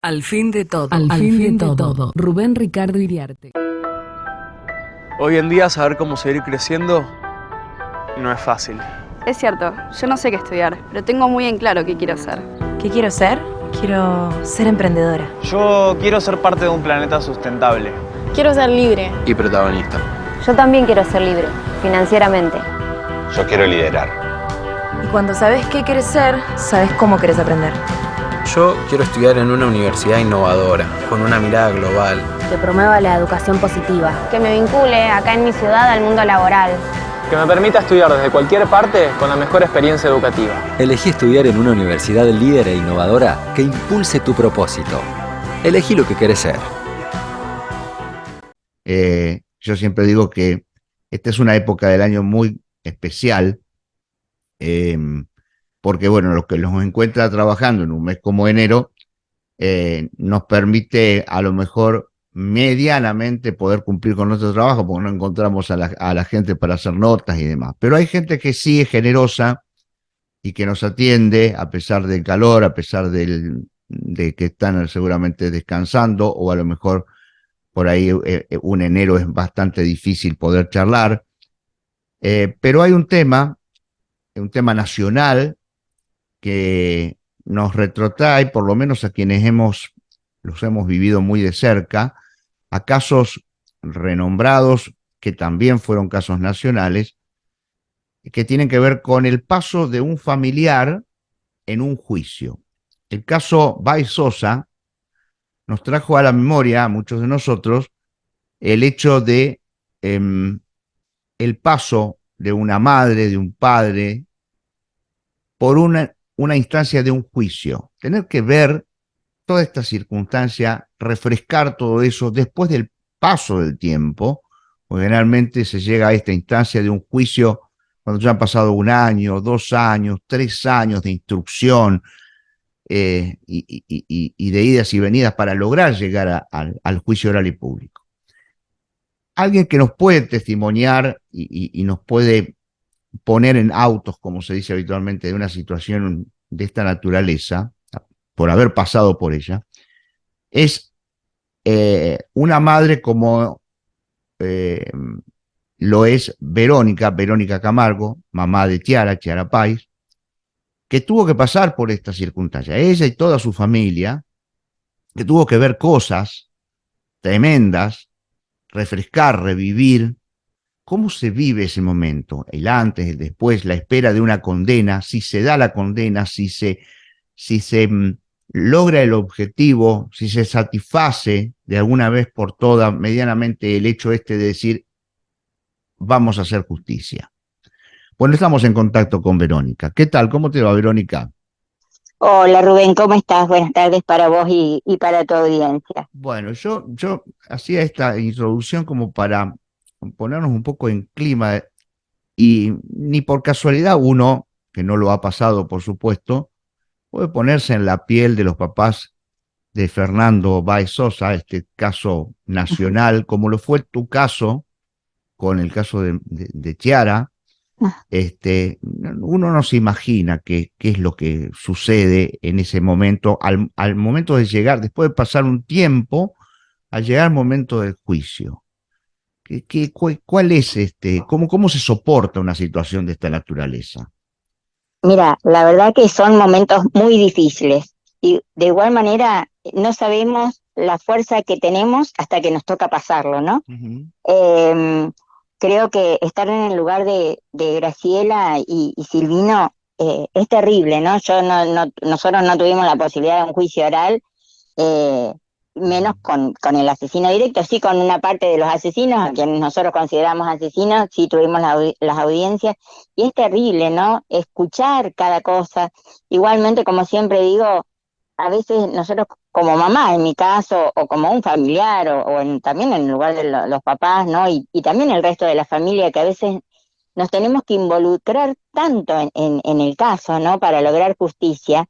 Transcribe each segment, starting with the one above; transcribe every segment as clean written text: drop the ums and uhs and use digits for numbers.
Al fin de todo. Al fin de todo. Rubén Ricardo Iriarte. Hoy en día saber cómo seguir creciendo no es fácil. Es cierto, yo no sé qué estudiar, pero tengo muy en claro qué quiero ser. ¿Qué quiero ser? Quiero ser emprendedora. Yo quiero ser parte de un planeta sustentable. Quiero ser libre. Y protagonista. Yo también quiero ser libre, financieramente. Yo quiero liderar. Y cuando sabes qué quieres ser, sabes cómo quieres aprender. Yo quiero estudiar en una universidad innovadora, con una mirada global. Que promueva la educación positiva. Que me vincule acá en mi ciudad al mundo laboral. Que me permita estudiar desde cualquier parte con la mejor experiencia educativa. Elegí estudiar en una universidad líder e innovadora que impulse tu propósito. Elegí lo que querés ser. Yo siempre digo que esta es una época del año muy especial, porque bueno, lo que nos encuentra trabajando en un mes como enero nos permite a lo mejor medianamente poder cumplir con nuestro trabajo, porque no encontramos a la gente para hacer notas y demás. Pero hay gente que sí es generosa y que nos atiende a pesar del calor, a pesar de que están seguramente descansando, o a lo mejor por ahí un enero es bastante difícil poder charlar. Pero hay un tema nacional que nos retrotrae, por lo menos a quienes los hemos vivido muy de cerca, a casos renombrados que también fueron casos nacionales, que tienen que ver con el paso de un familiar en un juicio. El caso Baez Sosa nos trajo a la memoria, a muchos de nosotros, el hecho de el paso de una madre, de un padre, por una instancia de un juicio. Tener que ver toda esta circunstancia, refrescar todo eso después del paso del tiempo, porque generalmente se llega a esta instancia de un juicio cuando ya han pasado 1 año, 2 años, 3 años de instrucción y de idas y venidas para lograr llegar al juicio oral y público. Alguien que nos puede testimoniar y nos puede poner en autos, como se dice habitualmente, de una situación de esta naturaleza, por haber pasado por ella, es una madre como lo es Verónica Camargo, mamá de Chiara Páez, que tuvo que pasar por esta circunstancia, ella y toda su familia, que tuvo que ver cosas tremendas, refrescar, revivir. ¿Cómo se vive ese momento? El antes, el después, la espera de una condena, si se da la condena, si se logra el objetivo, si se satisface de alguna vez por todas medianamente el hecho de decir vamos a hacer justicia. Bueno, estamos en contacto con Verónica. ¿Qué tal? ¿Cómo te va, Verónica? Hola Rubén, ¿cómo estás? Buenas tardes para vos y para tu audiencia. Bueno, yo hacía esta introducción como para ponernos un poco en clima, y ni por casualidad uno, que no lo ha pasado por supuesto, puede ponerse en la piel de los papás de Fernando Baez Sosa, este caso nacional, como lo fue tu caso con el caso de Chiara. Uno no se imagina qué es lo que sucede en ese momento, al momento de llegar, después de pasar un tiempo, al llegar al momento del juicio. ¿Cuál es cómo se soporta una situación de esta naturaleza? Mira, la verdad que son momentos muy difíciles y de igual manera no sabemos la fuerza que tenemos hasta que nos toca pasarlo, ¿no? Uh-huh. Creo que estar en el lugar de Graciela y Silvino es terrible, ¿no? Nosotros no tuvimos la posibilidad de un juicio oral, menos con el asesino directo, sí con una parte de los asesinos, a quienes nosotros consideramos asesinos, sí tuvimos las audiencias, y es terrible, ¿no? Escuchar cada cosa. Igualmente, como siempre digo, a veces nosotros como mamá, en mi caso, o como un familiar, también en el lugar de los papás, ¿no? Y también el resto de la familia, que a veces nos tenemos que involucrar tanto en el caso, ¿no? Para lograr justicia,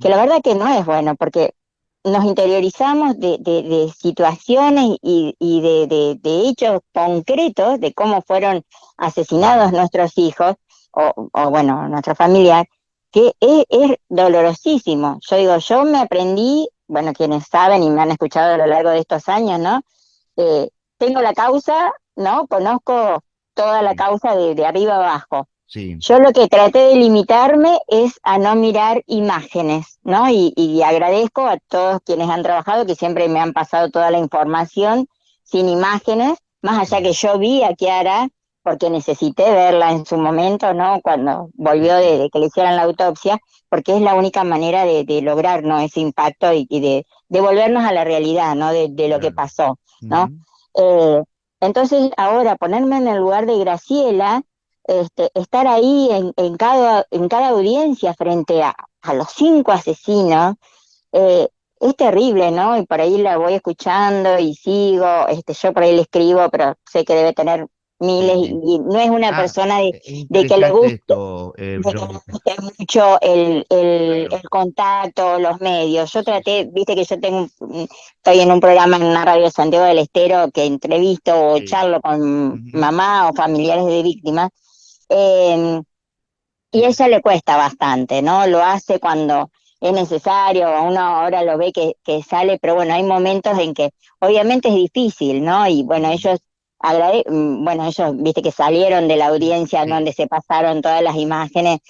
que la verdad que no es bueno, porque nos interiorizamos de situaciones y de hechos concretos de cómo fueron asesinados nuestros hijos, o bueno, nuestra familia, que es dolorosísimo. Yo digo, yo me aprendí bueno, quienes saben y me han escuchado a lo largo de estos años, ¿no? Tengo la causa, ¿no? Conozco toda la causa de arriba abajo. Sí. Yo lo que traté de limitarme es a no mirar imágenes, ¿no? Y agradezco a todos quienes han trabajado, que siempre me han pasado toda la información sin imágenes, más allá que yo vi a Kiara, porque necesité verla en su momento, ¿no? Cuando volvió de que le hicieran la autopsia, porque es la única manera de lograr, ¿no? Ese impacto y de volvernos a la realidad, ¿no? De lo que pasó, ¿no? Entonces, ahora ponerme en el lugar de Graciela, estar ahí en cada audiencia frente a los 5 asesinos, es terrible, ¿no? Y por ahí la voy escuchando y sigo, yo por ahí le escribo, pero sé que debe tener miles y no es una persona de que le guste, de que le guste mucho el contacto, los medios. Yo traté, viste que yo estoy en un programa en una radio de Santiago del Estero que entrevisto o charlo con mamá o familiares de víctimas, y a ella le cuesta bastante, ¿no? Lo hace cuando es necesario, uno ahora lo ve que sale, pero bueno, hay momentos en que obviamente es difícil, ¿no? Y bueno, ellos viste que salieron de la audiencia donde se pasaron todas las imágenes,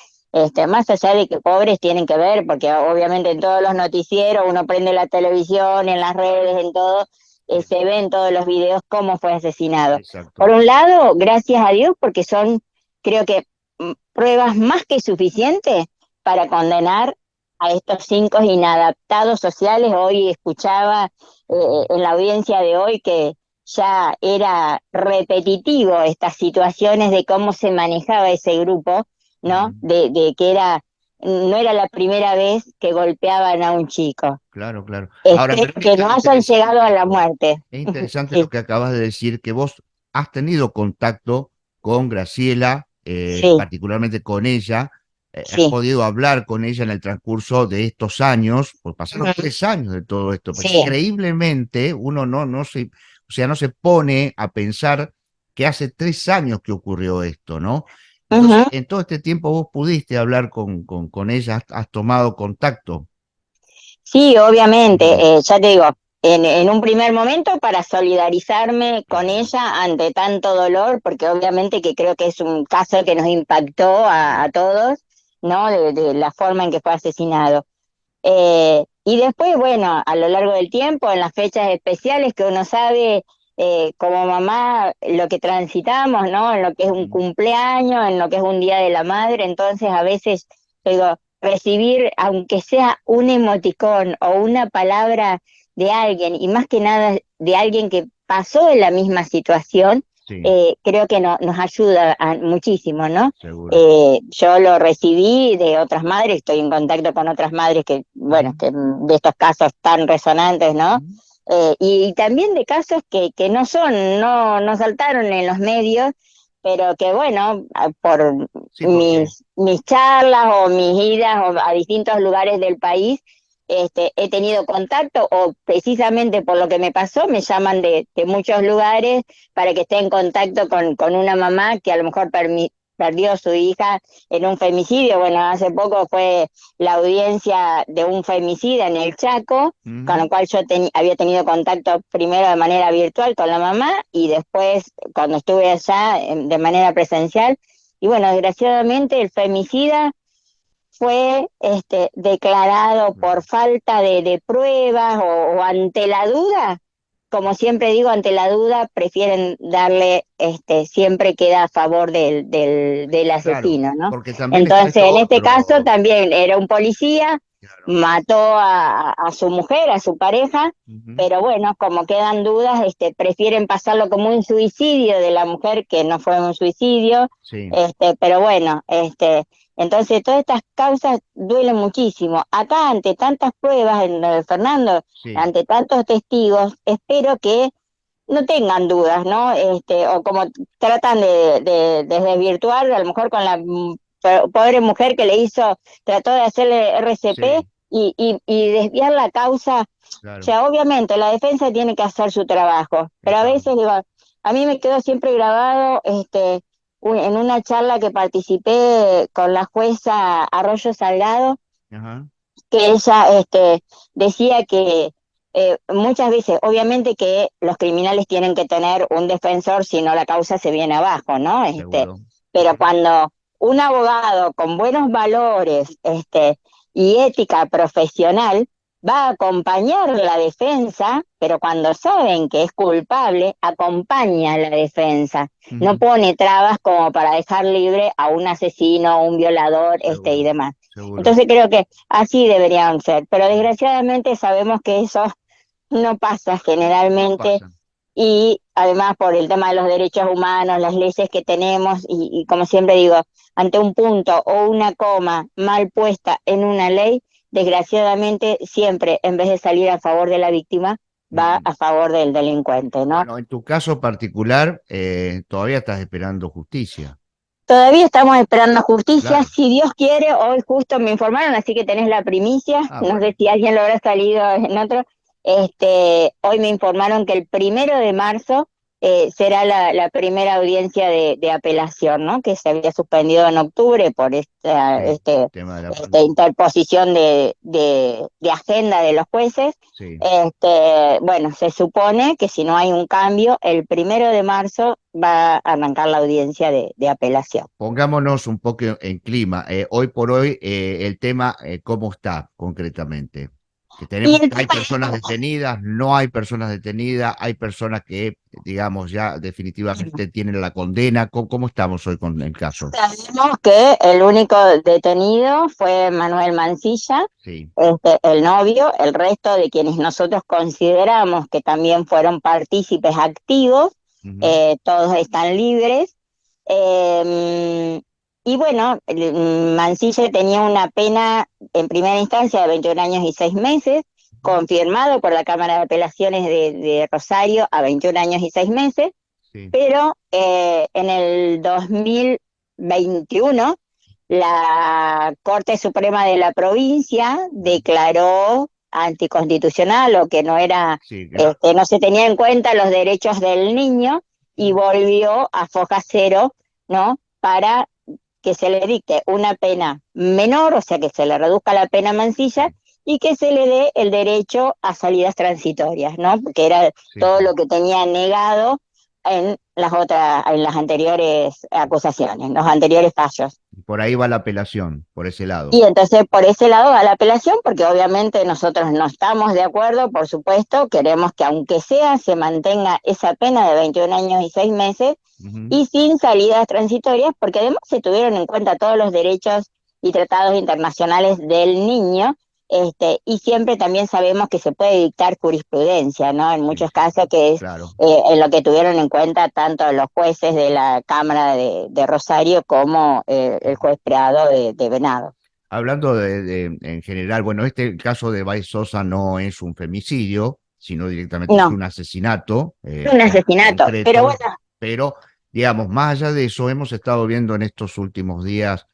más allá de que pobres tienen que ver, porque obviamente en todos los noticieros uno prende la televisión, en las redes, en todo, se ven todos los videos cómo fue asesinado. Exacto. Por un lado, gracias a Dios, porque son, creo que, pruebas más que suficientes para condenar a estos 5 inadaptados sociales. Hoy escuchaba en la audiencia de hoy que ya era repetitivo estas situaciones de cómo se manejaba ese grupo, ¿no? De que no era la primera vez que golpeaban a un chico. Claro, claro. Ahora, que no hayan llegado a la muerte. Es interesante lo que acabas de decir, que vos has tenido contacto con Graciela, particularmente con ella, has podido hablar con ella en el transcurso de estos años, porque pasaron 3 años de todo esto, pero increíblemente uno no se pone a pensar que hace 3 años que ocurrió esto, ¿no? Entonces, en todo este tiempo vos pudiste hablar con ella, has tomado contacto. Sí, obviamente, ya te digo, en un primer momento para solidarizarme con ella ante tanto dolor, porque obviamente que creo que es un caso que nos impactó a todos, ¿no? De la forma en que fue asesinado. Y después, bueno, a lo largo del tiempo, en las fechas especiales que uno sabe, como mamá, lo que transitamos, ¿no? En lo que es un cumpleaños, en lo que es un día de la madre, entonces a veces, digo, recibir, aunque sea un emoticón o una palabra de alguien, y más que nada de alguien que pasó en la misma situación, creo que nos ayuda muchísimo, ¿no? Yo lo recibí de otras madres, estoy en contacto con otras madres que, bueno, que de estos casos tan resonantes, ¿no? Y también de casos que no saltaron en los medios, pero que bueno, por mis charlas o mis idas a distintos lugares del país, he tenido contacto, o precisamente por lo que me pasó, me llaman de muchos lugares para que esté en contacto con una mamá que a lo mejor perdió a su hija en un femicidio. Bueno, hace poco fue la audiencia de un femicida en el Chaco, con lo cual yo había tenido contacto primero de manera virtual con la mamá y después cuando estuve allá de manera presencial. Y bueno, desgraciadamente el femicida fue declarado por falta de pruebas o ante la duda. Como siempre digo, ante la duda prefieren darle, siempre queda a favor del asesino, ¿no? Entonces, en este caso también era un policía, mató a su mujer, a su pareja, pero bueno, como quedan dudas, prefieren pasarlo como un suicidio de la mujer, que no fue un suicidio, pero bueno, entonces todas estas causas duelen muchísimo. Acá, ante tantas pruebas, Fernando, ante tantos testigos, espero que no tengan dudas, ¿no? O como tratan de desvirtuar, a lo mejor con la pobre mujer que trató de hacerle RCP y desviar la causa. O sea, obviamente la defensa tiene que hacer su trabajo, pero a veces, digo, a mí me quedó siempre grabado, en una charla que participé con la jueza Arroyo Salgado, que ella decía que muchas veces, obviamente que los criminales tienen que tener un defensor, si no la causa se viene abajo, ¿no? Pero cuando un abogado con buenos valores y ética profesional va a acompañar la defensa, pero cuando saben que es culpable, acompaña a la defensa. No pone trabas como para dejar libre a un asesino, un violador, y demás. Entonces creo que así deberían ser, pero desgraciadamente sabemos que eso no pasa generalmente. No pasa. Y además por el tema de los derechos humanos, las leyes que tenemos, y como siempre digo, ante un punto o una coma mal puesta en una ley, desgraciadamente siempre, en vez de salir a favor de la víctima, va a favor del delincuente, ¿no? Bueno, en tu caso particular, todavía estás esperando justicia. Todavía estamos esperando justicia, Claro. si Dios quiere. Hoy justo me informaron, así que tenés la primicia, no sé si alguien lo habrá salido en otro. Hoy me informaron que el 1 de marzo será la primera audiencia de apelación, ¿no? Que se había suspendido en octubre por esta interposición de agenda de los jueces. Sí. Bueno, se supone que si no hay un cambio, el 1 de marzo va a arrancar la audiencia de apelación. Pongámonos un poco en clima. Hoy por hoy, el tema, ¿cómo está concretamente? Que tenemos, hay personas detenidas, no hay personas detenidas, hay personas que, digamos, ya definitivamente tienen la condena. ¿Cómo estamos hoy con el caso? Sabemos que el único detenido fue Manuel Mansilla, sí. El novio. El resto de quienes nosotros consideramos que también fueron partícipes activos, todos están libres. Y bueno, Mansilla tenía una pena en primera instancia de 21 años y 6 meses, confirmado por la Cámara de Apelaciones de Rosario a 21 años y 6 meses, pero en el 2021 la Corte Suprema de la provincia declaró anticonstitucional, o que no era, no se tenía en cuenta los derechos del niño, y volvió a foja cero, ¿no? Para que se le dicte una pena menor, o sea, que se le reduzca la pena a Mansilla y que se le dé el derecho a salidas transitorias, ¿no? Porque era todo lo que tenía negado en las anteriores acusaciones, en los anteriores fallos. Por ahí va la apelación, por ese lado. Y entonces por ese lado va la apelación, porque obviamente nosotros no estamos de acuerdo, por supuesto, queremos que aunque sea se mantenga esa pena de 21 años y 6 meses, y sin salidas transitorias, porque además se tuvieron en cuenta todos los derechos y tratados internacionales del niño, y siempre también sabemos que se puede dictar jurisprudencia, ¿no? En muchos casos, que es en lo que tuvieron en cuenta tanto los jueces de la Cámara de Rosario como el juez Prado de Venado. Hablando en general, bueno, este caso de Baez Sosa no es un femicidio, sino directamente es un asesinato. Un asesinato, concreto, pero bueno. Pero, digamos, más allá de eso, hemos estado viendo en estos últimos días,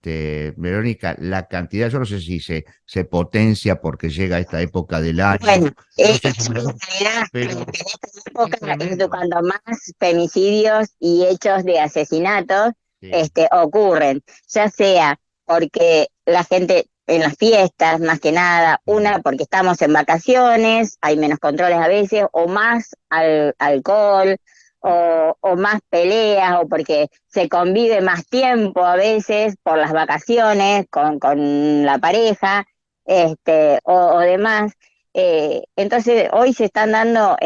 Verónica, la cantidad, yo no sé si se potencia porque llega esta época del año. Bueno, esta es no una realidad, pero en esta época es cuando más femicidios y hechos de asesinatos ocurren, ya sea porque la gente en las fiestas, más que nada, una porque estamos en vacaciones, hay menos controles a veces, o más alcohol, o más peleas, o porque se convive más tiempo a veces por las vacaciones con la pareja, o demás. Entonces hoy se están dando,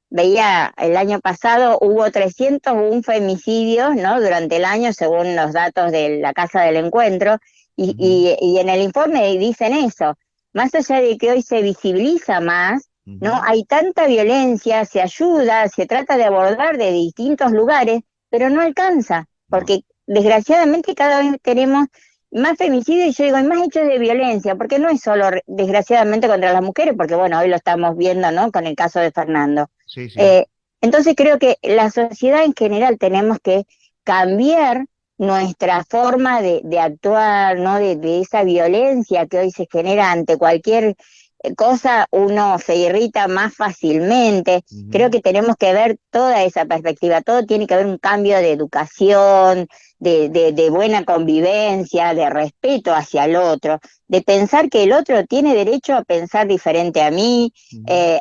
veía el año pasado hubo 301 femicidios, ¿no? Durante el año, según los datos de la Casa del Encuentro, y en el informe dicen eso, más allá de que hoy se visibiliza más, ¿no? Hay tanta violencia, se ayuda, se trata de abordar de distintos lugares, pero no alcanza, porque desgraciadamente cada vez tenemos más femicidios, y yo digo, hay más hechos de violencia, porque no es solo desgraciadamente contra las mujeres, porque bueno, hoy lo estamos viendo, ¿no? Con el caso de Fernando. Entonces creo que la sociedad en general tenemos que cambiar nuestra forma de actuar, ¿no? De esa violencia que hoy se genera ante cualquier cosa uno se irrita más fácilmente. Creo que tenemos que ver toda esa perspectiva, todo tiene que haber un cambio de educación, de buena convivencia, de respeto hacia el otro, de pensar que el otro tiene derecho a pensar diferente a mí,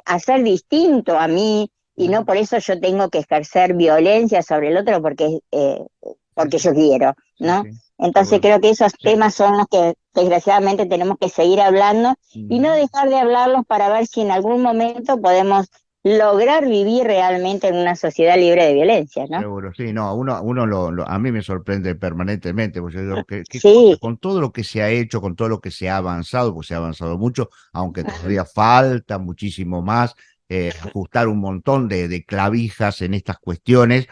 a ser distinto a mí, y no por eso yo tengo que ejercer violencia sobre el otro porque yo quiero, ¿no? Entonces creo que esos temas son los que desgraciadamente tenemos que seguir hablando y no dejar de hablarlos para ver si en algún momento podemos lograr vivir realmente en una sociedad libre de violencia, ¿no? Seguro, sí, no, a mí me sorprende permanentemente, porque yo digo que Sí. con todo lo que se ha hecho, con todo lo que se ha avanzado, porque se ha avanzado mucho, aunque todavía falta muchísimo más, ajustar un montón de clavijas en estas cuestiones,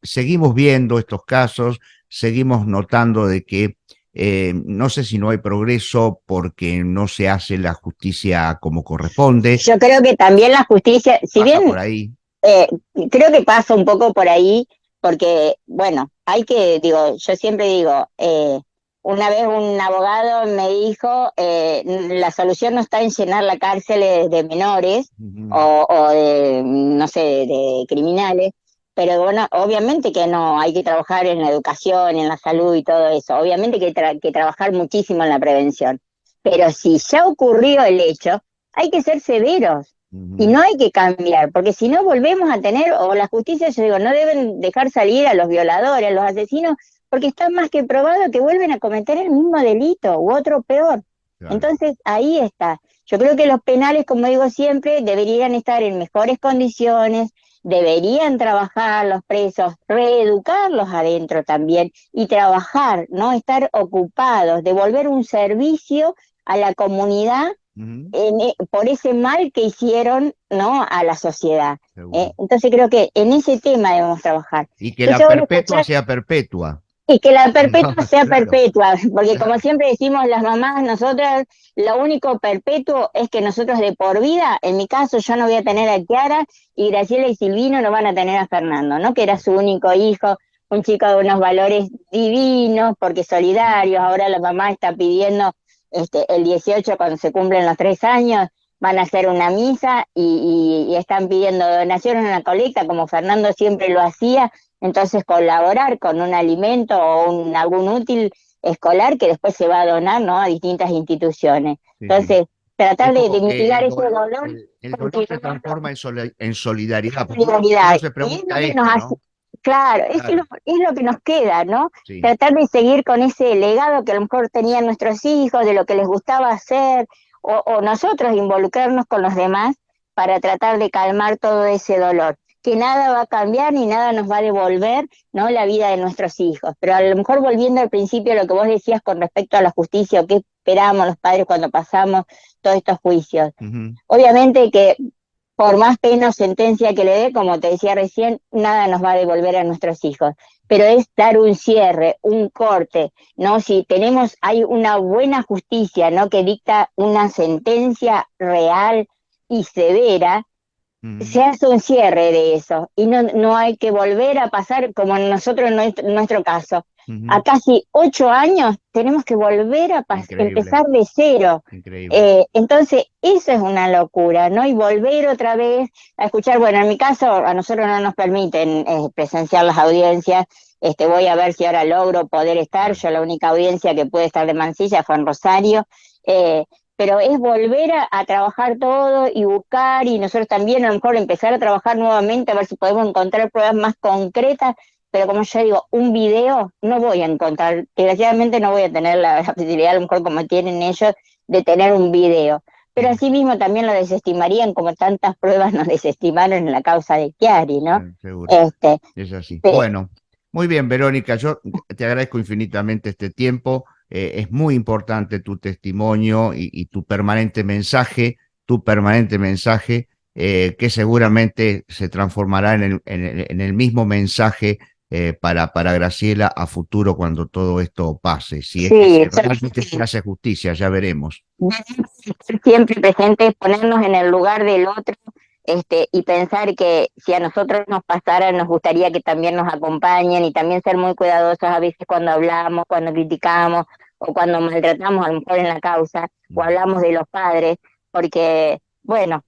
seguimos viendo estos casos, seguimos notando de que no sé si no hay progreso porque no se hace la justicia como corresponde. Yo creo que también la justicia, si Pasa bien por ahí. creo que pasa un poco por ahí, porque, bueno, yo siempre digo, una vez un abogado me dijo, la solución no está en llenar la cárcel de menores o de, no sé, de criminales, pero bueno, obviamente que no, hay que trabajar en la educación, en la salud y todo eso, obviamente que hay que trabajar muchísimo en la prevención, pero si ya ocurrió el hecho, hay que ser severos. Y no hay que cambiar, porque si no volvemos a tener, o la justicia, yo digo, no deben dejar salir a los violadores, a los asesinos, porque está más que probado que vuelven a cometer el mismo delito u otro peor. Claro. Entonces, ahí está. Yo creo que los penales, como digo siempre, deberían estar en mejores condiciones, deberían trabajar los presos, reeducarlos adentro también y trabajar, ¿no? Estar ocupados, devolver un servicio a la comunidad por ese mal que hicieron, ¿no?, a la sociedad. Entonces creo que en ese tema debemos trabajar. Y que la perpetua sea perpetua. Y que la perpetua sea perpetua, porque como siempre decimos las mamás, nosotras, lo único perpetuo es que nosotros de por vida, en mi caso yo no voy a tener a Kiara y Graciela y Silvino no van a tener a Fernando, ¿no?, que era su único hijo, un chico de unos valores divinos, porque solidarios. Ahora la mamá está pidiendo el 18, cuando se cumplen los 3 años, van a hacer una misa y están pidiendo donaciones en la colecta, como Fernando siempre lo hacía. Entonces colaborar con un alimento o algún útil escolar que después se va a donar, ¿no?, a distintas instituciones. Entonces, tratar de mitigar ese dolor. El dolor se transforma en solidaridad. Solidaridad. No se pregunta esto, ¿no? Claro, es lo que nos queda, ¿no? Sí. Tratar de seguir con ese legado que a lo mejor tenían nuestros hijos, de lo que les gustaba hacer, o nosotros involucrarnos con los demás para tratar de calmar todo ese dolor. Que nada va a cambiar ni nada nos va a devolver, ¿no?, la vida de nuestros hijos. Pero a lo mejor volviendo al principio a lo que vos decías con respecto a la justicia, o qué esperamos los padres cuando pasamos todos estos juicios. Obviamente que por más pena o sentencia que le dé, como te decía recién, nada nos va a devolver a nuestros hijos. Pero es dar un cierre, un corte, ¿no? Si hay una buena justicia, ¿no?, que dicta una sentencia real y severa, se hace un cierre de eso. Y no hay que volver a pasar, como nosotros en nuestro caso. A casi 8 años tenemos que volver a empezar de cero. Entonces, eso es una locura, ¿no? Y volver otra vez a escuchar, bueno, en mi caso, a nosotros no nos permiten presenciar las audiencias. Voy a ver si ahora logro poder estar. Yo la única audiencia que pude estar de Mansilla fue en Rosario. Pero es volver a trabajar todo y buscar, y nosotros también a lo mejor empezar a trabajar nuevamente, a ver si podemos encontrar pruebas más concretas. Pero como yo digo, un video no voy a encontrar, desgraciadamente no voy a tener la facilidad, a lo mejor como tienen ellos, de tener un video. Pero así mismo también lo desestimarían, como tantas pruebas nos desestimaron en la causa de Chiari, ¿no? Seguro. Es así. Bueno, muy bien, Verónica, yo te agradezco infinitamente este tiempo. Es muy importante tu testimonio y tu permanente mensaje, que seguramente se transformará en el mismo mensaje para Graciela a futuro cuando todo esto pase. Si es que realmente se hace justicia, ya veremos. Siempre presente, ponernos en el lugar del otro, y pensar que si a nosotros nos pasara, nos gustaría que también nos acompañen, y también ser muy cuidadosos a veces cuando hablamos, cuando criticamos, o cuando maltratamos a lo mejor en la causa, o hablamos de los padres, porque, bueno,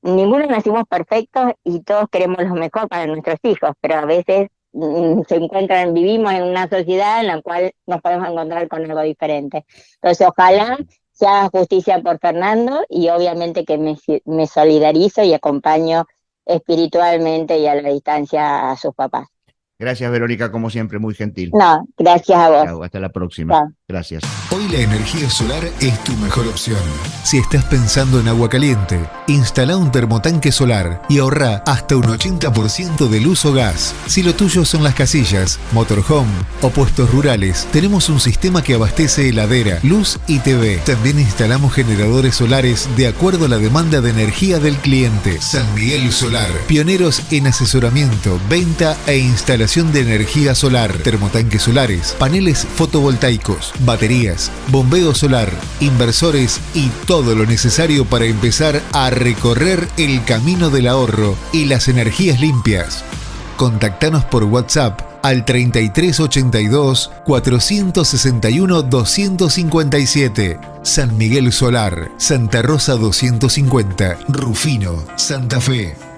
ninguno nacimos perfectos y todos queremos lo mejor para nuestros hijos, pero a veces vivimos en una sociedad en la cual nos podemos encontrar con algo diferente. Entonces, ojalá se haga justicia por Fernando y obviamente que me solidarizo y acompaño espiritualmente y a la distancia a sus papás. Gracias, Verónica, como siempre, muy gentil. No, gracias a vos. Chao, hasta la próxima. Chao. Gracias. Hoy la energía solar es tu mejor opción. Si estás pensando en agua caliente, instala un termotanque solar y ahorra hasta un 80% del uso gas. Si lo tuyo son las casillas, motorhome o puestos rurales, tenemos un sistema que abastece heladera, luz y TV. También instalamos generadores solares de acuerdo a la demanda de energía del cliente. San Miguel Solar, pioneros en asesoramiento, venta e instalación de energía solar, termotanques solares, paneles fotovoltaicos, baterías, bombeo solar, inversores y todo lo necesario para empezar a recorrer el camino del ahorro y las energías limpias. Contactanos por WhatsApp al 3382 461 257. San Miguel Solar, Santa Rosa 250, Rufino, Santa Fe.